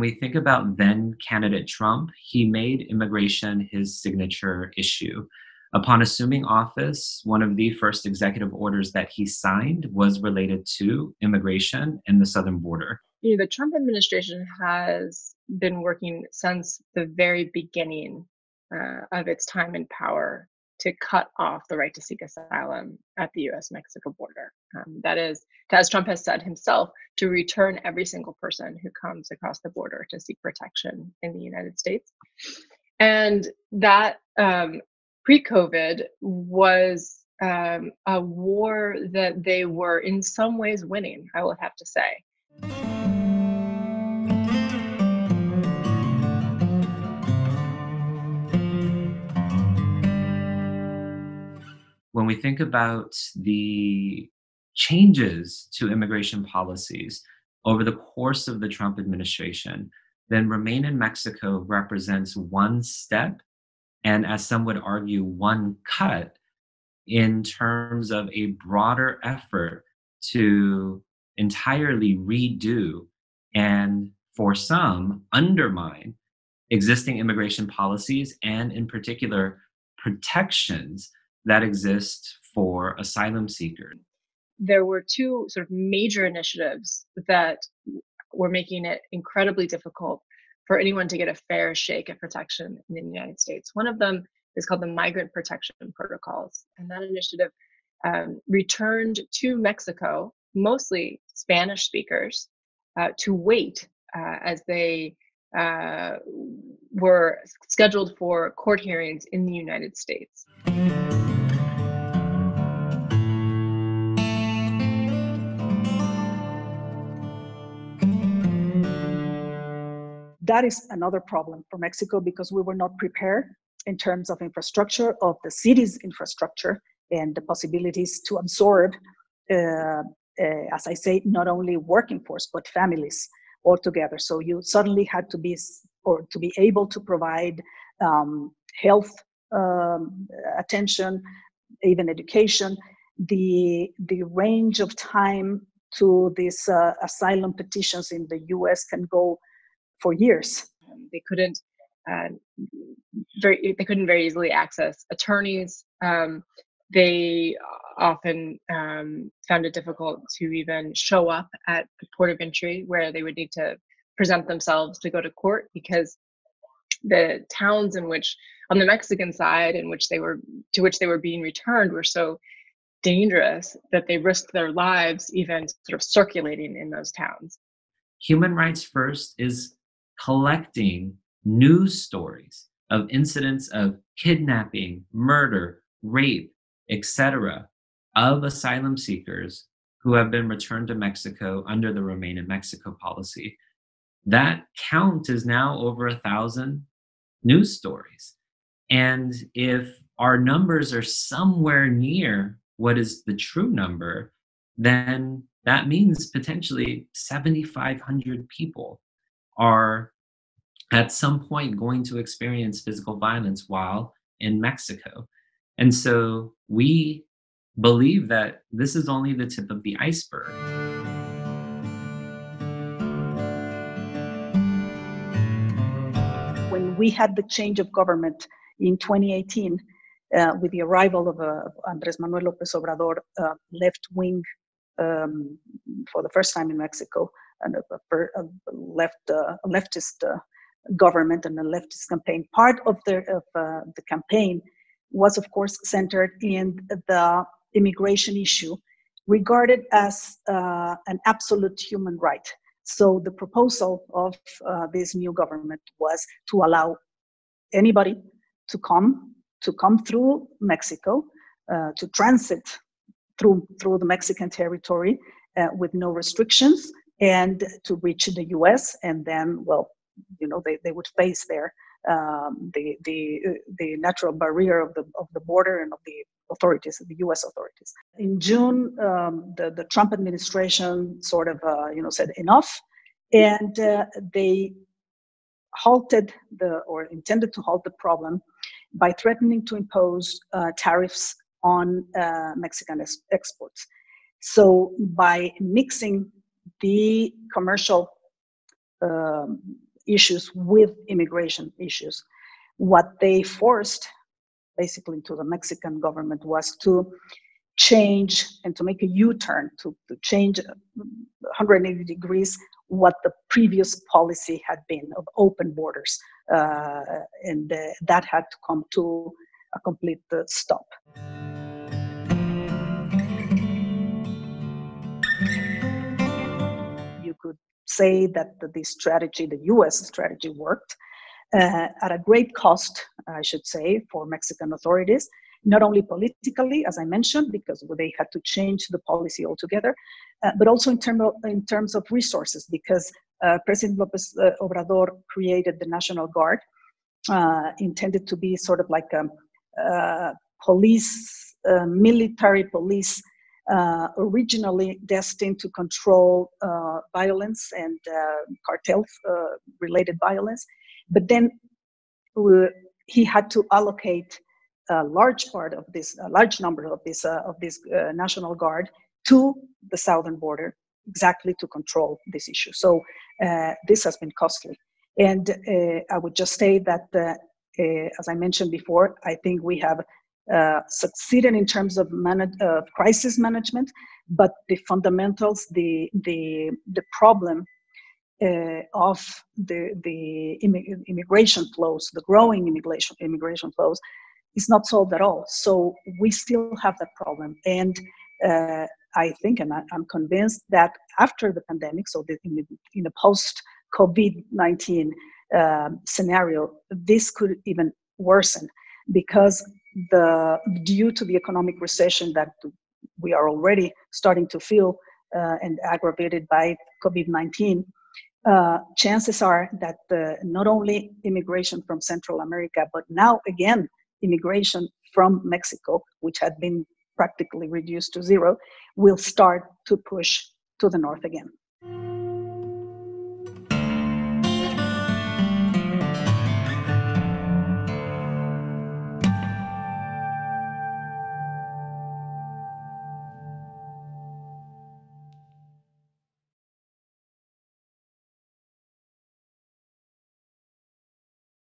we think about then candidate Trump, he made immigration his signature issue. Upon assuming office, one of the first executive orders that he signed was related to immigration and the southern border. The Trump administration has been working since the very beginning of its time in power to cut off the right to seek asylum at the US-Mexico border. That is, as Trump has said himself, to return every single person who comes across the border to seek protection in the United States. And that pre-COVID was a war that they were in some ways winning, I will have to say. When we think about the changes to immigration policies over the course of the Trump administration, then Remain in Mexico represents one step, and as some would argue, one cut in terms of a broader effort to entirely redo and, for some, undermine existing immigration policies and, in particular, protections that exist for asylum seekers. There were two sort of major initiatives that were making it incredibly difficult for anyone to get a fair shake at protection in the United States. One of them is called the Migrant Protection Protocols. And that initiative returned to Mexico, mostly Spanish speakers, to wait as they were scheduled for court hearings in the United States. That is another problem for Mexico because we were not prepared in terms of infrastructure, of the city's infrastructure, and the possibilities to absorb, as I say, not only working force, but families altogether. So you suddenly had to be able to provide health attention, even education. The range of time to these asylum petitions in the US can go for years. They couldn't very easily access attorneys. They often found it difficult to even show up at the port of entry where they would need to present themselves to go to court, because the towns in which, on the Mexican side, to which they were being returned, were so dangerous that they risked their lives even sort of circulating in those towns. Human Rights First is collecting news stories of incidents of kidnapping, murder, rape, etc., of asylum seekers who have been returned to Mexico under the Remain in Mexico policy. That count is now over 1,000 news stories. And if our numbers are somewhere near what is the true number, then that means potentially 7,500 people are at some point going to experience physical violence while in Mexico. And so we believe that this is only the tip of the iceberg. When we had the change of government in 2018, with the arrival of Andrés Manuel López Obrador, left-wing for the first time in Mexico, and a leftist government and a leftist campaign. Part of the campaign was, of course, centered in the immigration issue, regarded as an absolute human right. So the proposal of this new government was to allow anybody to come through Mexico, to transit through the Mexican territory with no restrictions, and to reach the U.S. And then, well, they would face there the natural barrier of the border and of the authorities, the U.S. authorities. In June, the Trump administration sort of said enough, and they halted or intended to halt the problem by threatening to impose tariffs on Mexican exports. So by mixing the commercial issues with immigration issues. What they forced basically to the Mexican government was to change and to make a U-turn, to change 180 degrees what the previous policy had been of open borders. And that had to come to a complete stop. You could say that this strategy, the US strategy, worked at a great cost, I should say, for Mexican authorities, not only politically, as I mentioned, because they had to change the policy altogether, but also in terms of resources, because President López Obrador created the National Guard, intended to be sort of like a police, military police, originally destined to control violence and cartel-related violence. But then he had to allocate a large number of this National Guard to the southern border, exactly to control this issue. So this has been costly. And I would just say that, as I mentioned before, I think we have succeeded in terms of crisis management, but the fundamentals, the problem of the immigration flows, the growing immigration flows, is not solved at all. So we still have that problem. And I think, and I'm convinced that after the pandemic, so in a post-COVID-19 scenario, this could even worsen, because due to the economic recession that we are already starting to feel and aggravated by COVID-19, chances are that not only immigration from Central America, but now again, immigration from Mexico, which had been practically reduced to zero, will start to push to the north again.